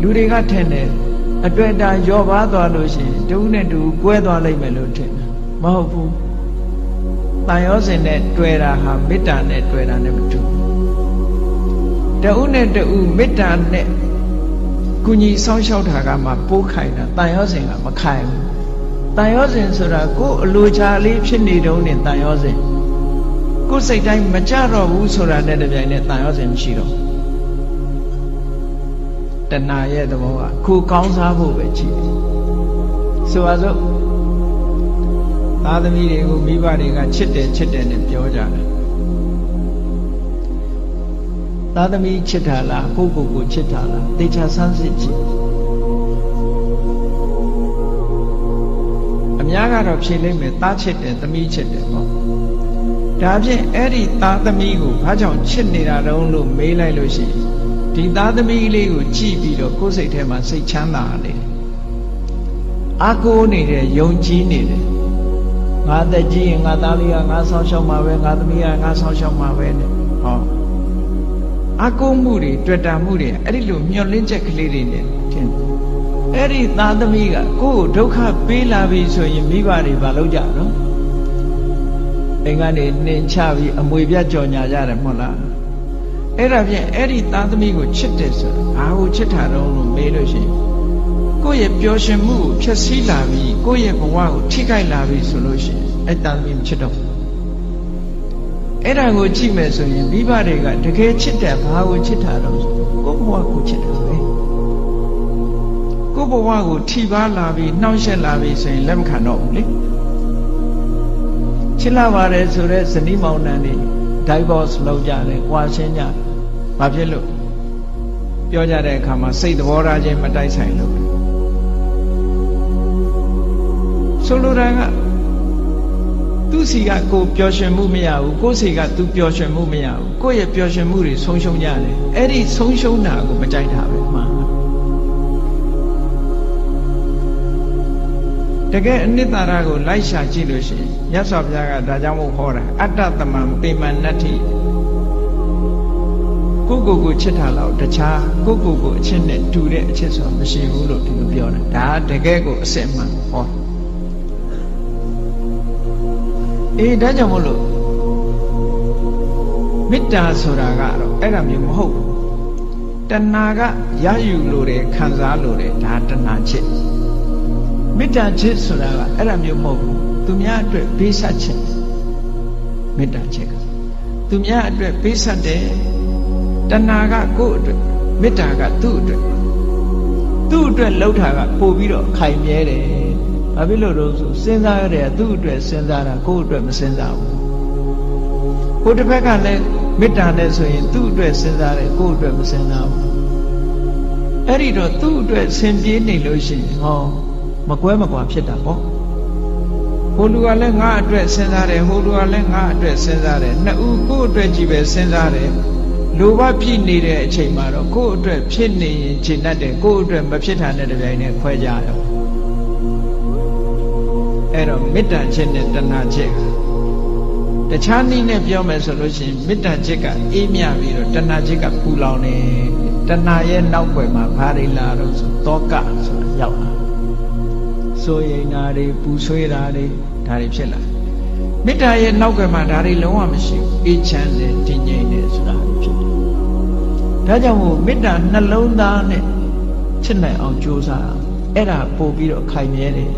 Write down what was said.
လူတွေကထင်တယ်အတွက်တာရောပါသွားလို့ရှိရင်တူနဲ့တူကွဲသွားလိမ့်မယ်လို့ထင်တယ်မဟုတ်ဘူးတန်ရောစဉ်နဲ့တွေ့တာဟာမေတ္တာနဲ့တွေ့တာနဲ့မတူတူနဲ့တူမေတ္တာနဲ့ကုညီဆောင်းလျှောက်တာကမှပိုးခိုင်တာတန်ရောစဉ်ကမခိုင်ဘူးတန်ရောစဉ်ဆိုတာကိုယ်အလိုချလေးဖြစ်နေတုံးနဲ့တန်ရောစဉ်ကိုယ်စိတ်တိုင်းမကြတော့ဘူးဆိုတာနဲ့တပြိုင်နက်တန်ရောစဉ်မရှိတော့တဏှာရဲ့သဘောကကိုကောင်းစားဖို့ပဲရှိတယ်ဆိုပါစို့သားသမီးတွေကိုမိဘတွေကချစ်တယ်နဲ့ပြောကြတယ်သားသမီးချစ်တာလားကိုကိုချစ်တာလားသေချာဆန်းစစ်ကြည့်အများကတော့ဖြေလိမ့်မယ်သားချစ်တယ်သမီးချစ်တယ်ပေါ့ဒါဖြင့်အဲ့ဒီသားသမီးကိုဘာကြောင့်ချစ်နေတာတုံးလို့မေးလိုက်လို့ရှိရင်ဒီသားသမီးလေးကိုကြည့်ပြီးတော့ကိုယ်စိတ်ထဲမှာစိတ်ချမ်းသာတယ်အာကိုနေတယ်ယုံကြည်နေတယ်ငါသက်ကြီးရင်ငါသားလေးကငါဆောင်းရှောက်မှာပဲငါသမီးကငါဆောင်းရှောက်မှာပဲနဲ့ဟောအာကိုမှုတွေတွေ့တာမှုတွေအဲ့ဒီလိုမျောလင်းချက်ကလေးတွေနဲ့ထင်အဲ့ဒီသားသမီးကကိုယ်ဒုက္ခပေးလာပြီဆိုရင်မိဘတွေဘာလုပ်ကြတော့အိမ်ကနေနှင်ချပြီးအမွေပြတ်ကြော်ညာကြတယ်မဟုတ်လားအဲ့ဒါဖြင့်အဲ့ဒီသားသမီးကိုချစ်တယ်ဆိုတာဘာကိုချစ်တာတော့လို့မေးလို့ရှိရင်ကိုယ့်ရဲ့ပျော်ရွှင်မှုကိုဖျက်ဆီးလာပြီးကိုယ့်ရဲ့ဘဝကိုထိခိုက်လာပြီးဆိုလို့ရှိရင်အဲ့သားသမီးမချစ်တော့ဘူးအဲ့ဒါကိုကြည့်မယ်ဆိုရင်မိဘတွေကတကယ်ချစ်တယ်ဘာကိုချစ်တာတော့ကိုယ့်ဘဝကိုချစ်တယ်ပဲကိုယ့်ဘဝကိုထိပါလာပြီးနှောင့်ယှက်လာပြီးဆိုရင်လက်မခံတော့ဘူးလေချစ်လာပါတယ်ဆိုတော့ဇနီးမောင်နှံတွေ divorce လုပ်ကြတယ်၊ကွာရှင်းကြတယ်။ဘာဖြစ်လို့ပြောကြတဲ့အခါမှာစိတ်သဘောထားချင်းမတိုက်ဆိုင်လို့ဆိုလိုတာကသူ့စီကကိုပျော်ရွှင်မှုမရဘူးကိုယ့်စီကသူပျော်ရွှင်မှုမရဘူးကိုယ့်ရဲ့ပျော်ရွှင်မှုတွေဆုံးရှုံးကြတယ်အဲ့ဒီဆုံးရှုံးတာကိုမကြိုက်တာပဲမှန်တကယ်အနှစ်သာရကိုလိုက်ရှာကြည့်လို့ရှိရင်မြတ်စွာဘုရားကဒါကြောင့်မို့ဟောတာအတ္တသမံပေမနတ္ထိကိုချစ်တာလောက်တခြားကိုအချစ်နဲ့တူတဲ့အချစ်ဆိုတာမရှိဘူးလို့ဒီလိုပြောတာဒါတကယ်ကိုအစစ်မှန်ဟောဒါကြောင့်မို့လို့မေတ္တာဆိုတာကတော့အဲ့ဒါမျိုးမဟုတ်ဘူးတဏှာကရယူလို့တယ်ခံစားလို့တယ်ဒါတဏှာချစ်မေတ္တာချစ်ဆိုတာကအဲ့ဒါမျိုးမဟုတ်ဘူးသူများအတွက်ပေးဆက်ခြင်းမေတ္တာချစ်ကသူများအတွက်ပေးဆက်တယ်တဏှာကကိုယ့်အတွက်မေတ္တာကသူ့အတွက်လှုပ်တာကပို့ပြီးတော့ခိုင်မြဲတယ်ဘာဖြစ်လို့လဲဆိုစဉ်းစားရတယ်သူ့အတွက်စဉ်းစားတာကိုယ့်အတွက်မစဉ်းစားဘူးကိုယ်တစ်ဖက်ကလည်းမေတ္တာနဲ့ဆိုရင်သူ့အတွက်စဉ်းစားတယ်ကိုယ့်အတွက်မစဉ်းစားဘူးအဲ့ဒီတော့သူ့အတွက်ဆင်ပြေးနေလို့ရှိရင်ဟောမကွဲမကွာဖြစ်တာပေါ့ဟိုလူကလည်းငါအတွက်စဉ်းစားတယ်ဟိုလူကလည်းငါအတွက်စဉ်းစားတယ်နှစ်ဦးကိုယ့်အတွက်ကြည့်ပဲစဉ်းစားတယ်လိုဘဖြစ်နေတဲ့အချိန်မှာတော့ကိုယ့်အတွက်ဖြစ်နေရင်ခြေတတ်တယ်ကိုယ့်အတွက်မဖြစ်တာနဲ့တပြိုင်နက်ခွဲကြရောအဲ့တော့မေတ္တာချစ်နဲ့တဏှာချစ်တခြားနည်းနဲ့ပြောမယ်ဆိုလို့ရှိရင်မေတ္တာချစ်ကအေးမြပြီးတော့တဏှာချစ်ကပူလောင်နေတဏှာရဲ့နောက်ွယ်မှာဘာတွေလာတော့ဆိုတောကဆိုတာရောက်လာစိုးရိမ်တာတွေပူဆွေးတာတွေဒါတွေဖြစ်လာမေတ္တာရဲ့နောက်ွယ်မှာဒါတွေလုံးဝမရှိဘူးအေးချမ်းတယ်တည်ငြိမ်တယ်ဆိုတာဖြစ်တယ်ဒါကြောင့်မို့မေတ္တာနှလုံးသားနဲ့ချစ်နိုင်အောင်ကြိုးစားအဲ့ဒါပို့ပြီးတော့ခိုင်မြဲတယ်